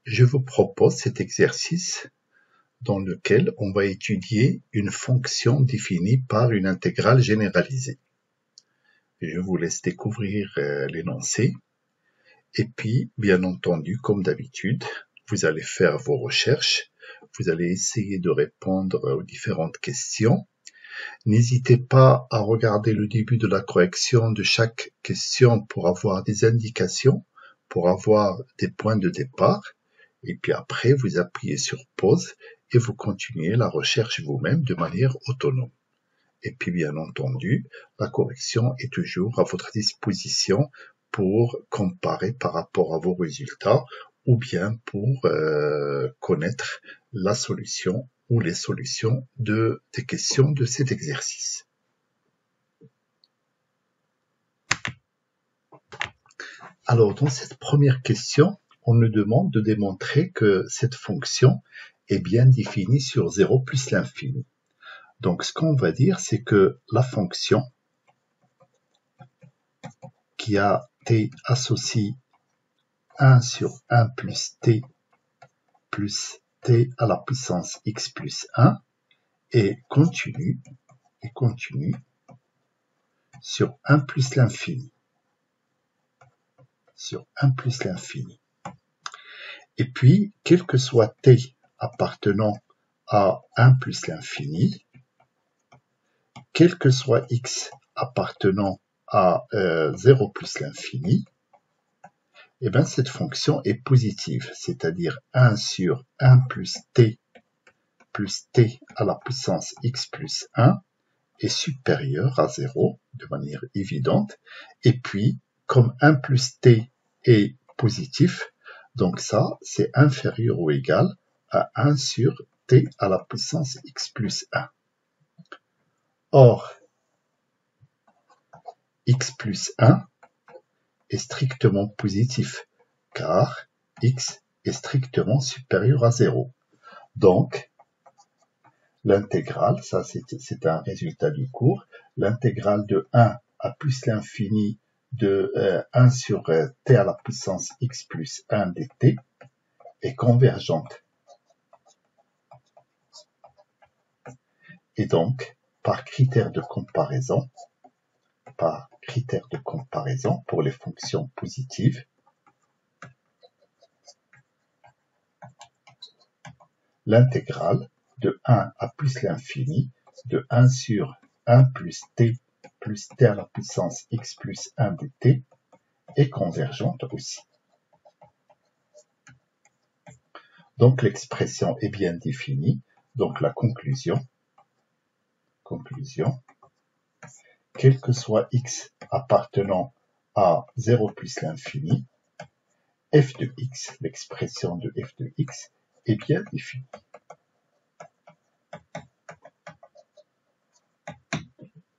Je vous propose cet exercice dans lequel on va étudier une fonction définie par une intégrale généralisée. Je vous laisse découvrir l'énoncé. Et puis, bien entendu, comme d'habitude, vous allez faire vos recherches. Vous allez essayer de répondre aux différentes questions. N'hésitez pas à regarder le début de la correction de chaque question pour avoir des indications, pour avoir des points de départ. Et puis après, vous appuyez sur pause et vous continuez la recherche vous-même de manière autonome. Et puis, bien entendu, la correction est toujours à votre disposition pour comparer par rapport à vos résultats ou bien pour connaître la solution ou les solutions des questions de cet exercice. Alors, dans cette première question, on nous demande de démontrer que cette fonction est bien définie sur 0 plus l'infini. Donc, ce qu'on va dire, c'est que la fonction qui a t associé 1 sur 1 plus t à la puissance x plus 1 est continue sur 1 plus l'infini. Sur 1 plus l'infini. Et puis, quel que soit t appartenant à 1 plus l'infini, quel que soit x appartenant à 0 plus l'infini, eh bien, cette fonction est positive, c'est-à-dire 1 sur 1 plus t à la puissance x plus 1 est supérieur à 0 de manière évidente. Et puis, comme 1 plus t est positif, donc ça, c'est inférieur ou égal à 1 sur t à la puissance x plus 1. Or, x plus 1 est strictement positif, car x est strictement supérieur à 0. Donc, l'intégrale, ça c'est un résultat du cours, l'intégrale de 1 à plus l'infini de 1 sur t à la puissance x plus 1 dt est convergente. Et donc, par critère de comparaison pour les fonctions positives, l'intégrale de 1 à plus l'infini de 1 sur 1 plus t à la puissance x plus 1 dt est convergente aussi. Donc l'expression est bien définie. Donc la conclusion, quel que soit x appartenant à 0 plus l'infini, f de x, l'expression de f de x, est bien définie.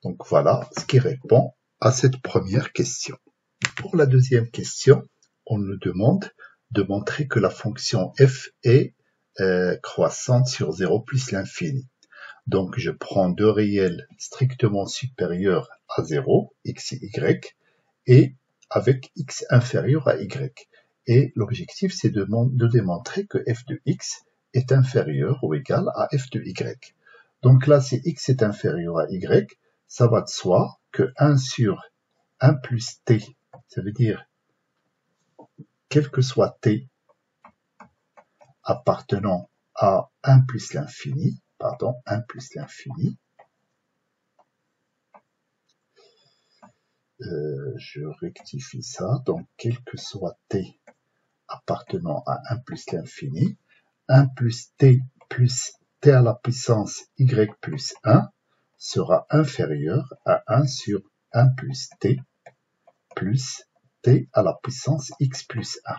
Donc voilà ce qui répond à cette première question. Pour la deuxième question, on nous demande de montrer que la fonction f est croissante sur 0 plus l'infini. Donc je prends deux réels strictement supérieurs à 0, x et y, et avec x inférieur à y. Et l'objectif, c'est de démontrer que f de x est inférieur ou égal à f de y. Donc là, si x est inférieur à y, ça va de soi que 1 sur 1 plus t, ça veut dire quel que soit t appartenant à 1 plus l'infini, je rectifie ça, donc quel que soit t appartenant à 1 plus l'infini, 1 plus t à la puissance y plus 1 sera inférieur à 1 sur 1 plus t à la puissance x plus 1.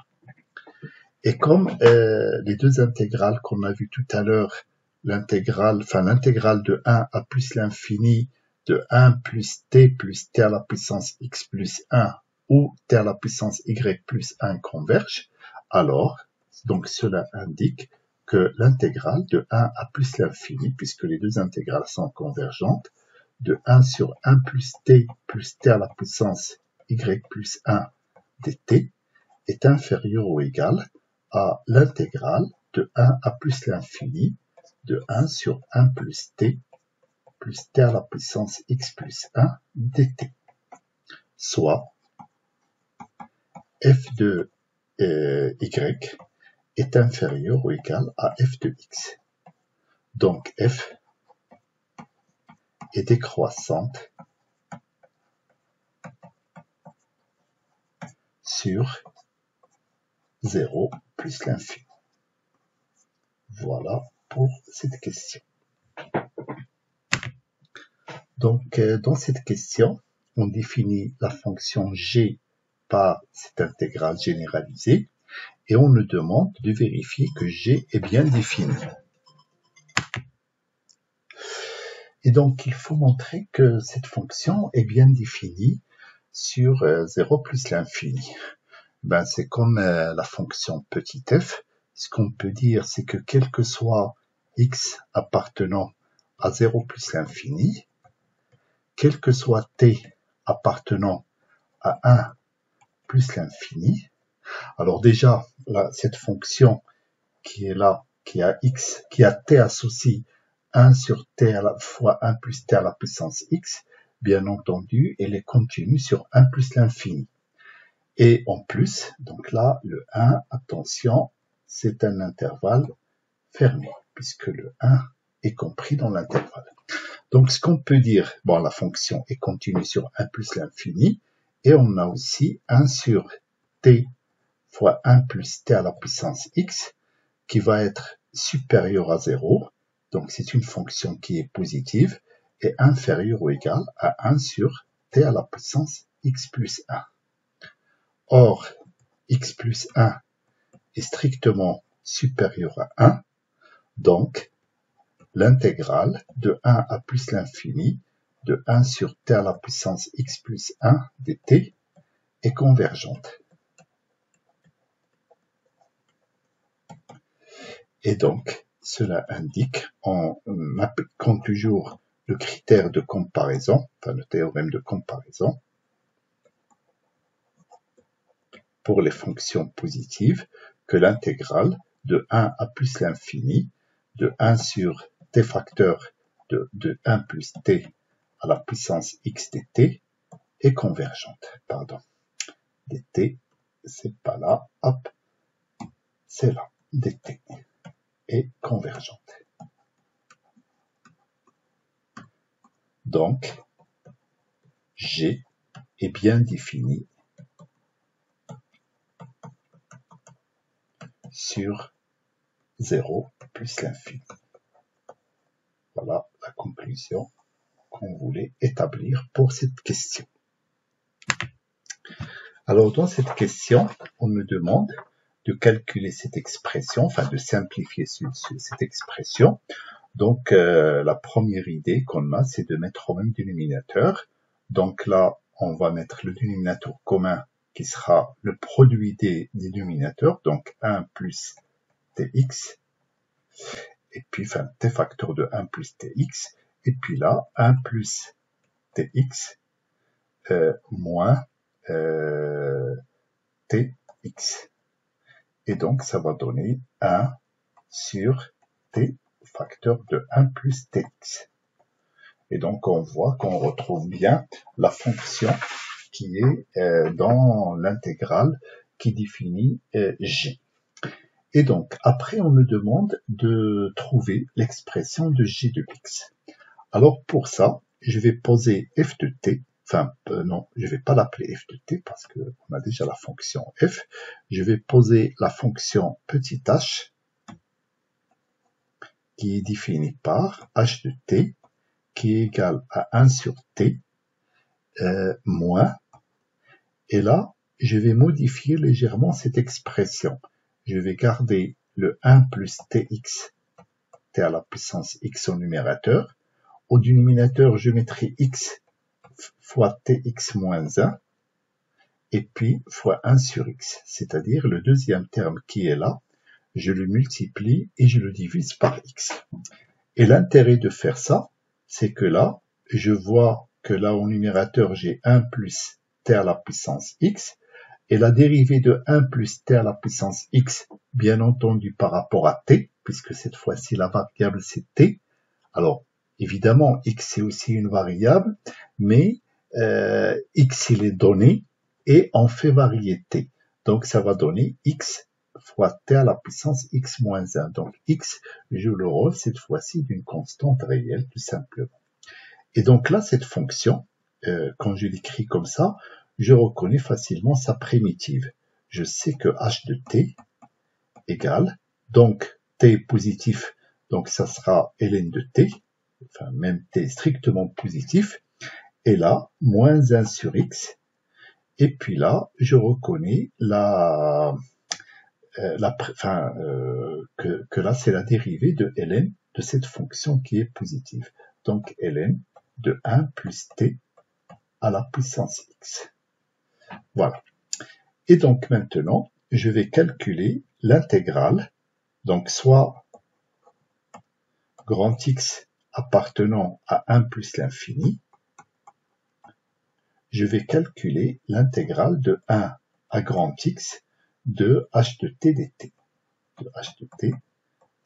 Et comme les deux intégrales qu'on a vues tout à l'heure, l'intégrale de 1 à plus l'infini de 1 plus t à la puissance x plus 1 ou t à la puissance y plus 1 convergent, alors donc cela indique que l'intégrale de 1 à plus l'infini, puisque les deux intégrales sont convergentes, de 1 sur 1 plus t à la puissance y plus 1 dt est inférieur ou égal à l'intégrale de 1 à plus l'infini de 1 sur 1 plus t à la puissance x plus 1 dt, soit f de y est inférieur ou égal à f de x. Donc f est décroissante sur 0 plus l'infini. Voilà pour cette question. Donc, dans cette question, on définit la fonction g par cette intégrale généralisée et on nous demande de vérifier que g est bien défini. Et donc, il faut montrer que cette fonction est bien définie sur 0 plus l'infini. Ben, c'est comme la fonction petit f. Ce qu'on peut dire, c'est que quel que soit x appartenant à 0 plus l'infini, quel que soit t appartenant à 1 plus l'infini, alors déjà, là, cette fonction qui est là, qui a x, qui a t associé 1 sur t à la fois 1 plus t à la puissance x, bien entendu, elle est continue sur 1 plus l'infini. Et en plus, donc là, le 1, attention, c'est un intervalle fermé, puisque le 1 est compris dans l'intervalle. Donc, ce qu'on peut dire, bon, la fonction est continue sur 1 plus l'infini, et on a aussi 1 sur t fois 1 plus t à la puissance x, qui va être supérieur à 0, donc c'est une fonction qui est positive, et inférieure ou égale à 1 sur t à la puissance x plus 1. Or, x plus 1 est strictement supérieur à 1, donc l'intégrale de 1 à plus l'infini de 1 sur t à la puissance x plus 1 dt est convergente. Et donc, cela indique, en appliquant toujours le critère de comparaison, enfin le théorème de comparaison, pour les fonctions positives, que l'intégrale de 1 à plus l'infini de 1 sur t facteur de 1 plus t à la puissance x dt est convergente. Pardon. dt, c'est pas là, hop, c'est là, dt est convergente. Donc, G est bien défini sur 0 plus l'infini. Voilà la conclusion qu'on voulait établir pour cette question. Alors, dans cette question, on nous demande de calculer cette expression, enfin de simplifier cette expression. Donc, la première idée qu'on a, c'est de mettre au même dénominateur. Donc là, on va mettre le dénominateur commun qui sera le produit des dénominateurs, donc 1 plus tx, et puis, enfin, t facteur de 1 plus tx, et puis là, 1 plus tx moins tx. Et donc, ça va donner 1 sur t facteur de 1 plus tx. Et donc, on voit qu'on retrouve bien la fonction qui est dans l'intégrale qui définit g. Et donc, après, on nous demande de trouver l'expression de g de x. Alors, pour ça, je vais poser f de t. Enfin, non, je ne vais pas l'appeler f de t parce qu'on a déjà la fonction f. Je vais poser la fonction petit h qui est définie par h de t qui est égal à 1 sur t moins. Et là, je vais modifier légèrement cette expression. Je vais garder le 1 plus tx, t à la puissance x au numérateur. Au dénominateur, je mettrai x fois tx moins 1, et puis fois 1 sur x, c'est-à-dire le deuxième terme qui est là, je le multiplie et je le divise par x. Et l'intérêt de faire ça, c'est que là, je vois que là au numérateur, j'ai 1 plus t à la puissance x, Et la dérivée de 1 plus t à la puissance x, bien entendu par rapport à t, puisque cette fois-ci la variable c'est t. Alors, évidemment, x c'est aussi une variable, mais x il est donné et on fait varier t. Donc ça va donner x fois t à la puissance x moins 1. Donc x joue le rôle cette fois-ci d'une constante réelle tout simplement. Et donc là, cette fonction, quand je l'écris comme ça, je reconnais facilement sa primitive. Je sais que h de t égale, donc t est positif, donc ça sera ln de t, enfin même t strictement positif, et là, moins 1 sur x, et puis là, je reconnais que là, c'est la dérivée de ln de cette fonction qui est positive. Donc ln de 1 plus t à la puissance x. Voilà. Et donc maintenant, je vais calculer l'intégrale, donc soit grand X appartenant à 1 plus l'infini, je vais calculer l'intégrale de 1 à grand X de h de t dt. De h de t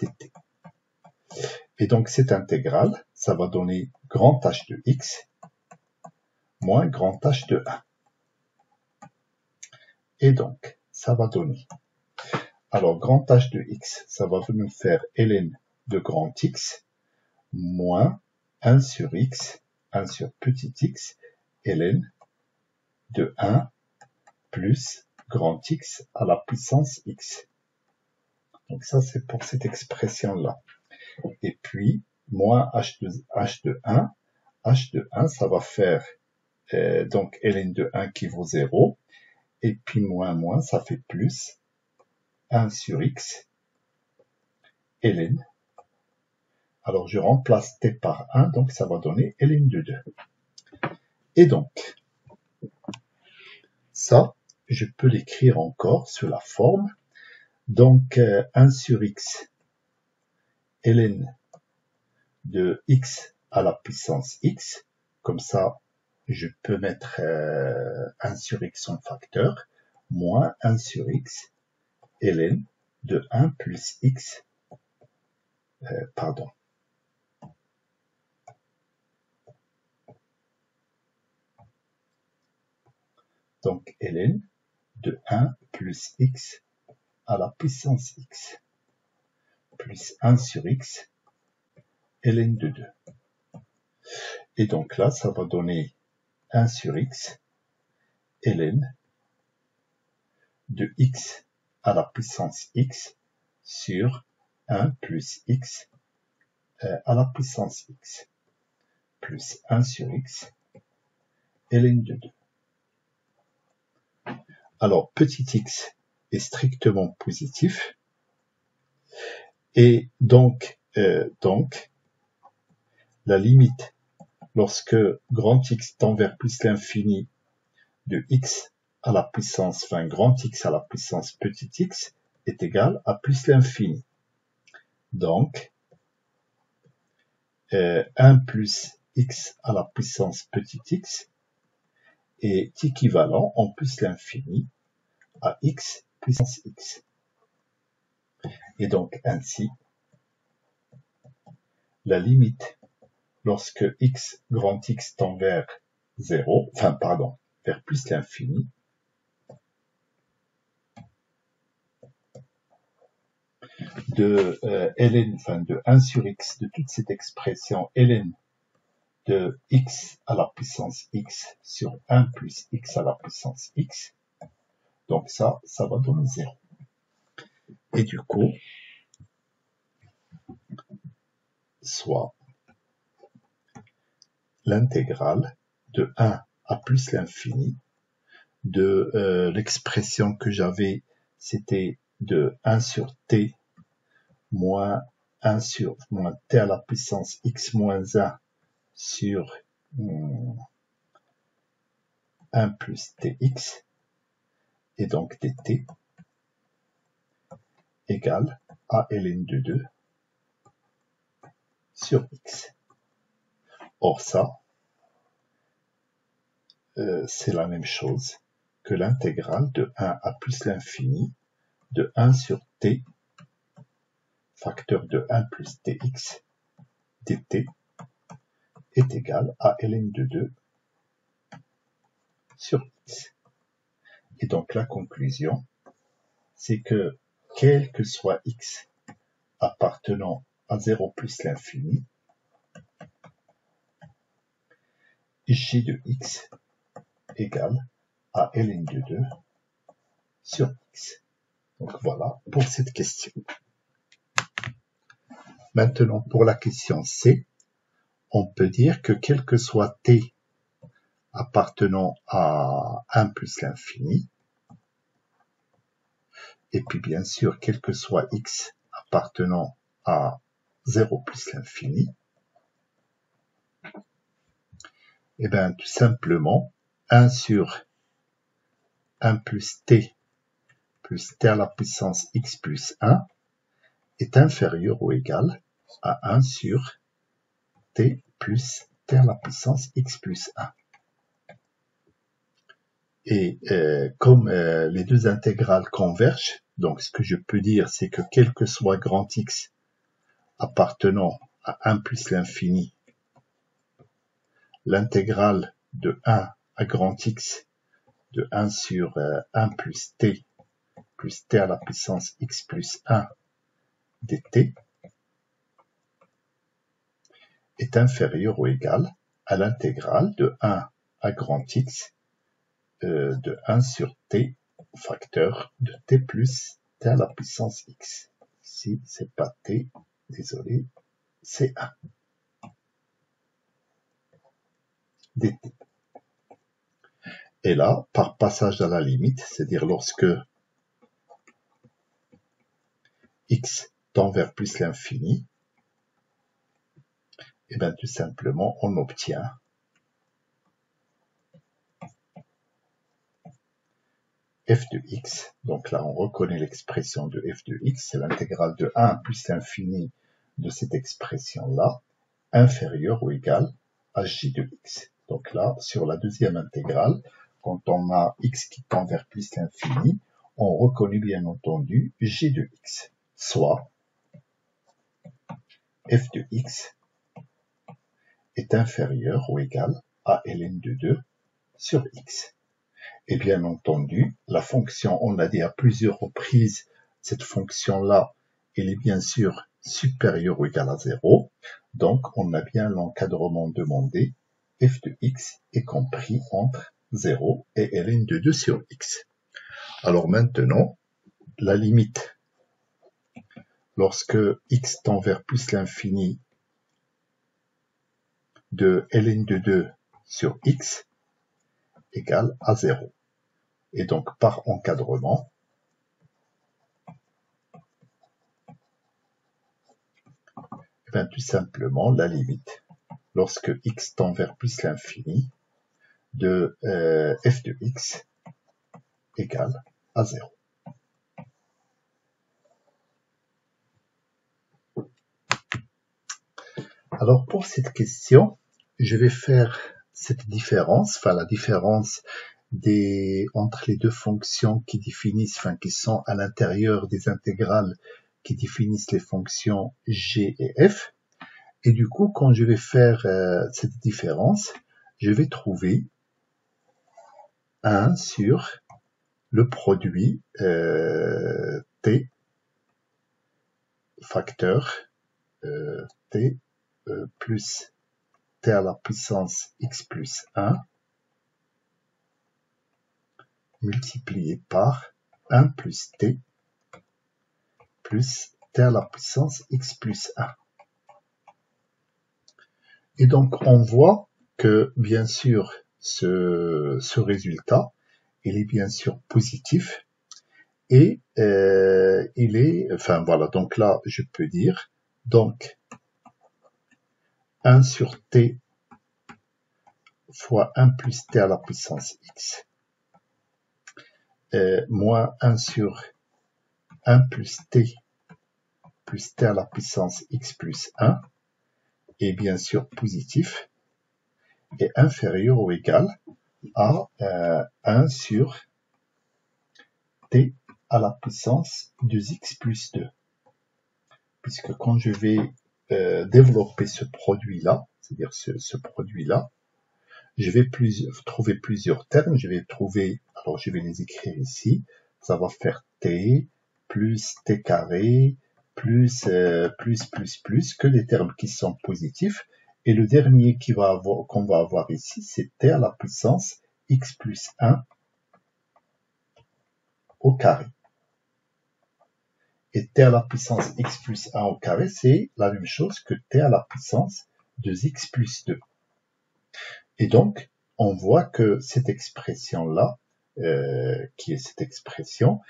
dt. Et donc cette intégrale, ça va donner grand H de x moins grand H de 1. Et donc, ça va donner, alors grand H de x, ça va nous faire ln de grand X moins 1 sur x, 1 sur petit x, ln de 1 plus grand X à la puissance x. Donc ça, c'est pour cette expression-là. Et puis, moins h de 1, h de 1, ça va faire donc ln de 1 qui vaut 0, et puis moins, ça fait plus 1 sur x, ln. Alors je remplace t par 1, donc ça va donner ln de 2. Et donc, ça, je peux l'écrire encore sous la forme. Donc 1 sur x, ln de x à la puissance x, comme ça, je peux mettre 1 sur x en facteur, moins 1 sur x, ln de 1 plus x, Donc ln de 1 plus x à la puissance x, plus 1 sur x, ln de 2. Et donc là, ça va donner 1 sur x, ln de x à la puissance x sur 1 plus x à la puissance x, plus 1 sur x, ln de 2. Alors, petit x est strictement positif, et donc la limite, lorsque grand X tend vers plus l'infini de x à la puissance, enfin grand X à la puissance petit x, est égal à plus l'infini. Donc, 1 plus x à la puissance petit x est équivalent en plus l'infini à x puissance x. Et donc ainsi, la limite lorsque x grand X tend vers 0, vers plus l'infini, de ln, de 1 sur x, de toute cette expression ln de x à la puissance x sur 1 plus x à la puissance x. Donc ça va donner 0. Et du coup, soit l'intégrale de 1 à plus l'infini de l'expression que j'avais, c'était de 1 sur t moins 1 sur moins t à la puissance x moins 1 sur 1 plus tx, et donc dt égale à ln de 2 sur x. Or ça, c'est la même chose. que l'intégrale de 1 à plus l'infini de 1 sur t, facteur de 1 plus tx, dt, est égale à ln de 2 sur x. Et donc la conclusion, c'est que quel que soit x appartenant à 0 plus l'infini, g de x égale à ln de 2 sur x. Donc voilà pour cette question. Maintenant pour la question C, on peut dire que quel que soit t appartenant à 1 plus l'infini, et puis bien sûr quel que soit x appartenant à 0 plus l'infini, et bien tout simplement 1 sur 1 plus t à la puissance x plus 1 est inférieur ou égal à 1 sur t plus t à la puissance x plus 1. Et comme les deux intégrales convergent, donc ce que je peux dire, c'est que quel que soit grand X appartenant à 1 plus l'infini, l'intégrale de 1 à grand X de 1 sur 1 plus t à la puissance x plus 1 dt est inférieure ou égale à l'intégrale de 1 à grand X de 1 sur t facteur de t plus t à la puissance x. Ici, c'est pas t, désolé, c'est 1. dt. Et là, par passage à la limite, c'est-à-dire lorsque x tend vers plus l'infini, et bien tout simplement, on obtient f de x. Donc là, on reconnaît l'expression de f de x, c'est l'intégrale de 1 plus l'infini de cette expression-là, inférieure ou égale à j de x. Donc là, sur la deuxième intégrale, quand on a x qui tend vers plus l'infini, on reconnaît bien entendu j de x, soit f de x est inférieur ou égal à ln de 2 sur x. Et bien entendu, la fonction, on l'a dit à plusieurs reprises, cette fonction-là, elle est bien sûr supérieure ou égale à 0. Donc, on a bien l'encadrement demandé. F de x est compris entre 0 et ln de 2 sur x. Alors maintenant, la limite, lorsque x tend vers plus l'infini de ln de 2 sur x égale à 0. Et donc, par encadrement, bien, tout simplement, la limite, lorsque x tend vers plus l'infini, de f de x égale à 0. Alors, pour cette question, je vais faire cette différence, enfin la différence entre les deux fonctions qui définissent, enfin qui sont à l'intérieur des intégrales qui définissent les fonctions g et f. Et du coup, quand je vais faire cette différence, je vais trouver 1 sur le produit t facteur t plus t à la puissance x plus 1 multiplié par 1 plus t plus t à la puissance x plus 1. Et donc, on voit que, bien sûr, ce résultat, il est bien sûr positif et il est, enfin voilà, donc là, je peux dire, donc, 1 sur t fois 1 plus t à la puissance x, moins 1 sur 1 plus t à la puissance x plus 1, est bien sûr positif, est inférieur ou égal à 1 sur t à la puissance 2x plus 2. Puisque quand je vais développer ce produit-là, c'est-à-dire ce produit-là, je vais trouver plusieurs termes. Alors je vais les écrire ici. Ça va faire t plus t carré plus que des termes qui sont positifs. Et le dernier qu'on va avoir ici, c'est t à la puissance x plus 1 au carré. Et t à la puissance x plus 1 au carré, c'est la même chose que t à la puissance 2x plus 2. Et donc, on voit que cette expression-là, qui est cette expression,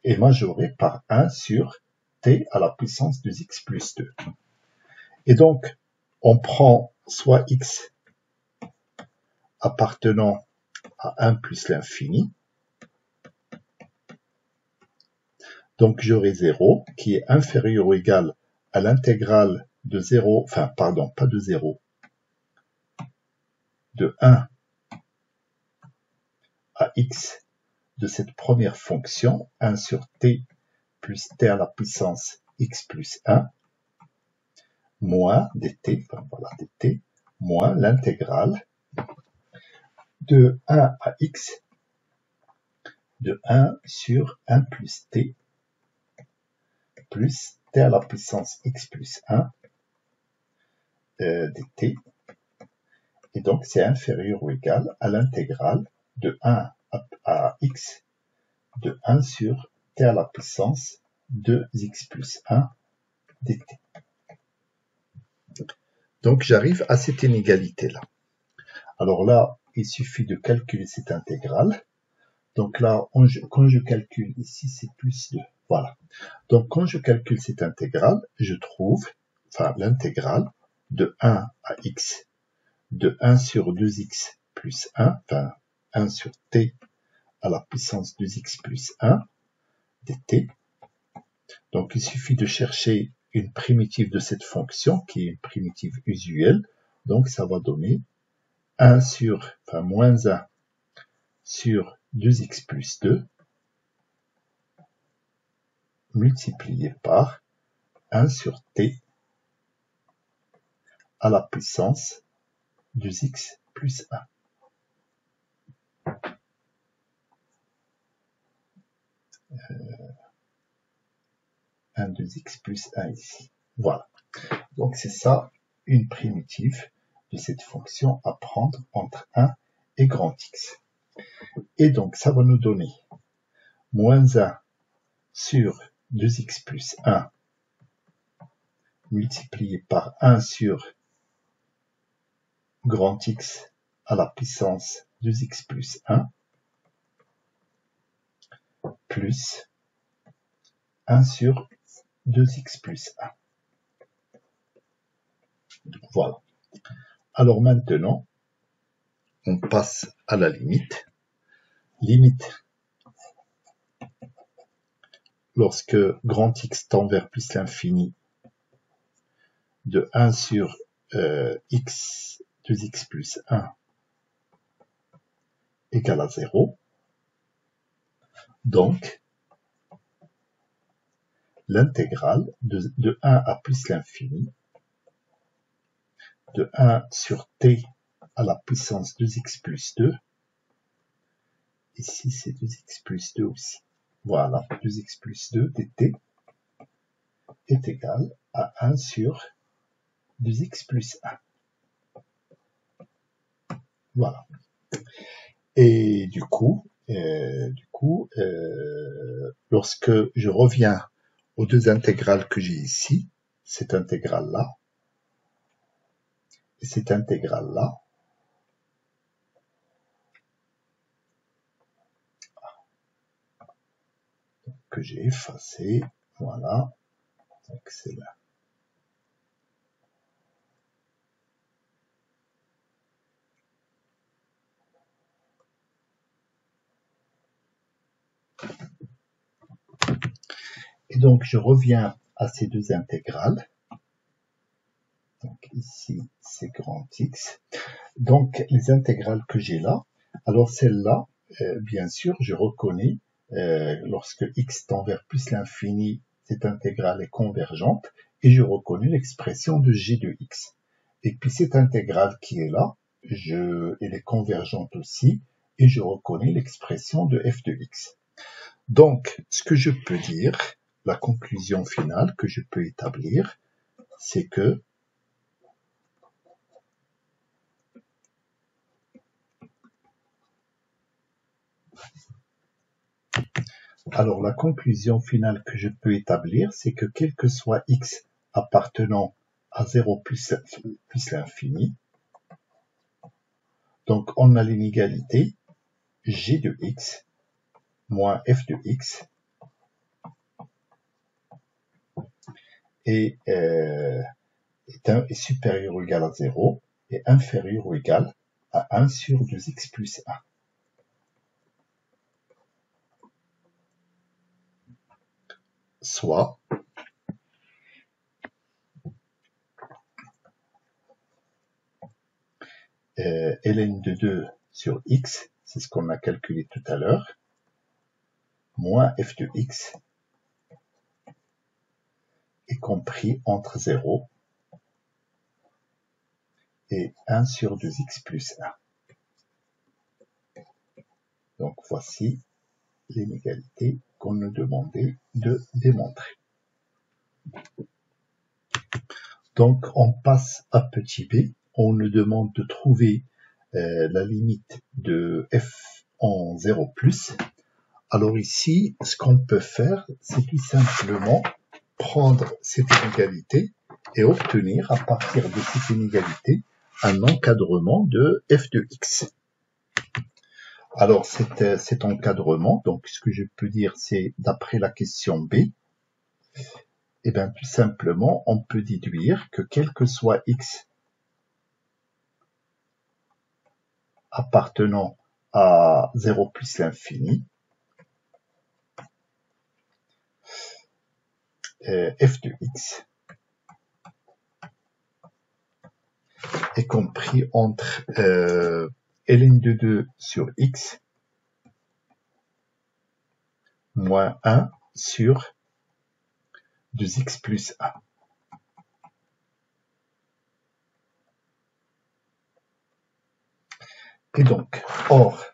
est majorée par 1 sur t à la puissance 2x plus 2. Et donc, on prend soit x appartenant à 1 plus l'infini. Donc, j'aurai 0 qui est inférieur ou égal à l'intégrale de 0, enfin, pardon, pas de 0, de 1 à x de cette première fonction, 1 sur t plus t à la puissance x plus 1, moins dt, enfin, voilà, dt, moins l'intégrale de 1 à x de 1 sur 1 plus t plus t à la puissance x plus 1 dt. Et donc, c'est inférieur ou égal à l'intégrale de 1 à x de 1 sur t à la puissance 2x plus 1 dt. Donc, j'arrive à cette inégalité-là. Alors là, il suffit de calculer cette intégrale. Donc là, quand je calcule ici, c'est plus 2. Voilà. Donc, quand je calcule cette intégrale, je trouve, enfin, l'intégrale de 1 à x de 1 sur 2x plus 1, enfin, 1 sur t à la puissance 2x plus 1 dt. Donc, il suffit de chercher une primitive de cette fonction, qui est une primitive usuelle. Donc, ça va donner 1 sur, enfin, moins 1 sur 2x plus 2 multiplié par 1 sur t à la puissance 2x plus 1. 1, 2x plus 1 ici. Voilà. Donc, c'est ça, une primitive de cette fonction à prendre entre 1 et grand X. Et donc, ça va nous donner moins 1 sur 2x plus 1 multiplié par 1 sur grand X à la puissance 2x plus 1 plus 1 sur 2x plus 1. Voilà. Alors maintenant, on passe à la limite. Limite lorsque grand X tend vers plus l'infini de 1 sur x 2x plus 1 égale à 0. Donc, l'intégrale de 1 à plus l'infini de 1 sur t à la puissance 2x plus 2, ici c'est 2x plus 2 aussi, voilà, 2x plus 2 dt est égal à 1 sur 2x plus 1. Voilà. Et du coup, lorsque je reviens aux deux intégrales que j'ai ici, cette intégrale-là et cette intégrale-là, que j'ai effacé, voilà, donc c'est là. Et donc, je reviens à ces deux intégrales. Donc, ici, c'est grand X. Donc, les intégrales que j'ai là, alors celle-là, bien sûr, je reconnais lorsque x tend vers plus l'infini, cette intégrale est convergente, et je reconnais l'expression de g de x. Et puis cette intégrale qui est là, elle est convergente aussi, et je reconnais l'expression de f de x. Donc, ce que je peux dire, la conclusion finale que je peux établir, c'est que alors la conclusion finale que je peux établir, c'est que quel que soit x appartenant à 0 plus l'infini, donc on a l'inégalité g de x moins f de x est supérieur ou égal à 0 et inférieur ou égal à 1 sur 2x plus 1. Soit ln de 2 sur x, c'est ce qu'on a calculé tout à l'heure, moins f de x est compris entre 0 et 1 sur 2x plus 1. Donc voici l'inégalité qu'on nous demandait de démontrer. Donc on passe à petit b, on nous demande de trouver la limite de f en 0 plus. Alors ici, ce qu'on peut faire, c'est tout simplement prendre cette inégalité et obtenir à partir de cette inégalité un encadrement de f de x. Alors cet encadrement, donc ce que je peux dire, c'est d'après la question B, et bien tout simplement, on peut déduire que quel que soit x appartenant à 0 plus l'infini, f de x est compris entre ln de 2 sur x moins 1 sur 2x plus 1. Et donc, or,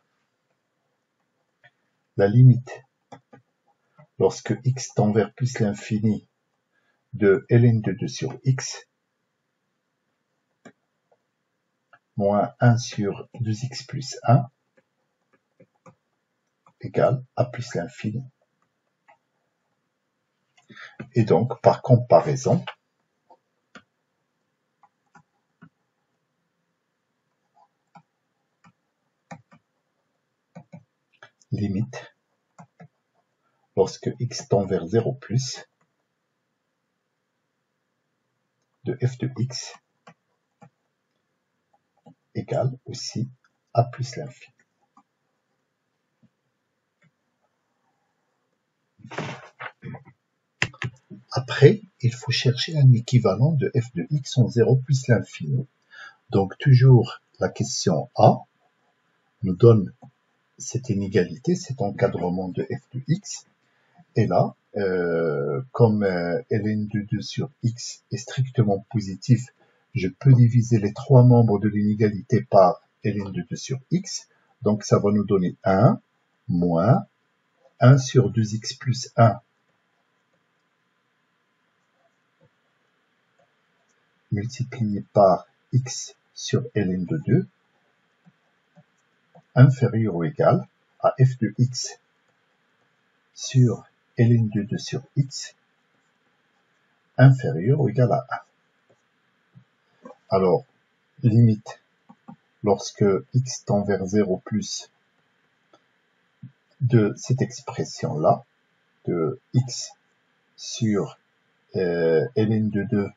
la limite, lorsque x tend vers plus l'infini de ln de 2 sur x, moins 1 sur 2x plus 1, égale à plus l'infini. Et donc, par comparaison, limite, lorsque x tend vers 0 plus, de f de x égale aussi à plus l'infini. Après, il faut chercher un équivalent de f de x en 0 plus l'infini. Donc toujours la question A nous donne cette inégalité, cet encadrement de f de x. Et là, comme ln de 2 sur x est strictement positif, je peux diviser les trois membres de l'inégalité par ln de 2 sur x. Donc ça va nous donner 1 moins 1 sur 2x plus 1 multiplié par x sur ln de 2 inférieur ou égal à f de x sur ln de 2 sur x inférieur ou égal à 1. Alors, limite, lorsque x tend vers 0 plus de cette expression-là, de x sur ln de 2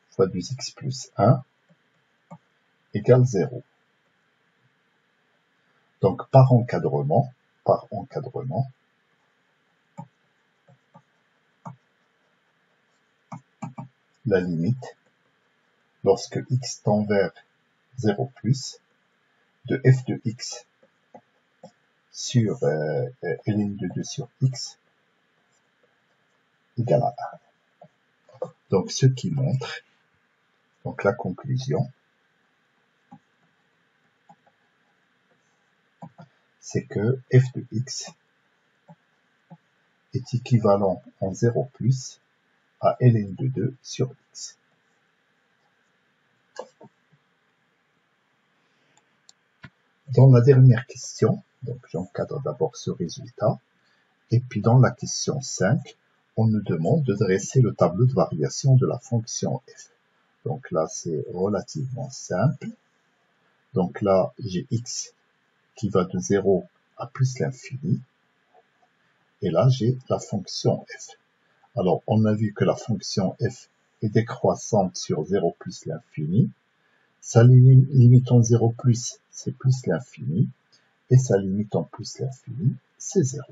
fois 2x plus 1 égale 0. Donc, par encadrement, la limite, lorsque x tend vers 0 plus, de f de x sur ln de 2 sur x égale à 1. Donc, ce qui montre, donc la conclusion, c'est que f de x est équivalent en 0 plus à ln de 2 sur x. Dans la dernière question, donc j'encadre d'abord ce résultat, et puis dans la question 5, on nous demande de dresser le tableau de variation de la fonction f. Donc là, c'est relativement simple. Donc là, j'ai x qui va de 0 à plus l'infini, et là, j'ai la fonction f. Alors, on a vu que la fonction f est décroissante sur 0 plus l'infini. Sa limite en 0 plus, c'est plus l'infini. Et sa limite en plus l'infini, c'est 0.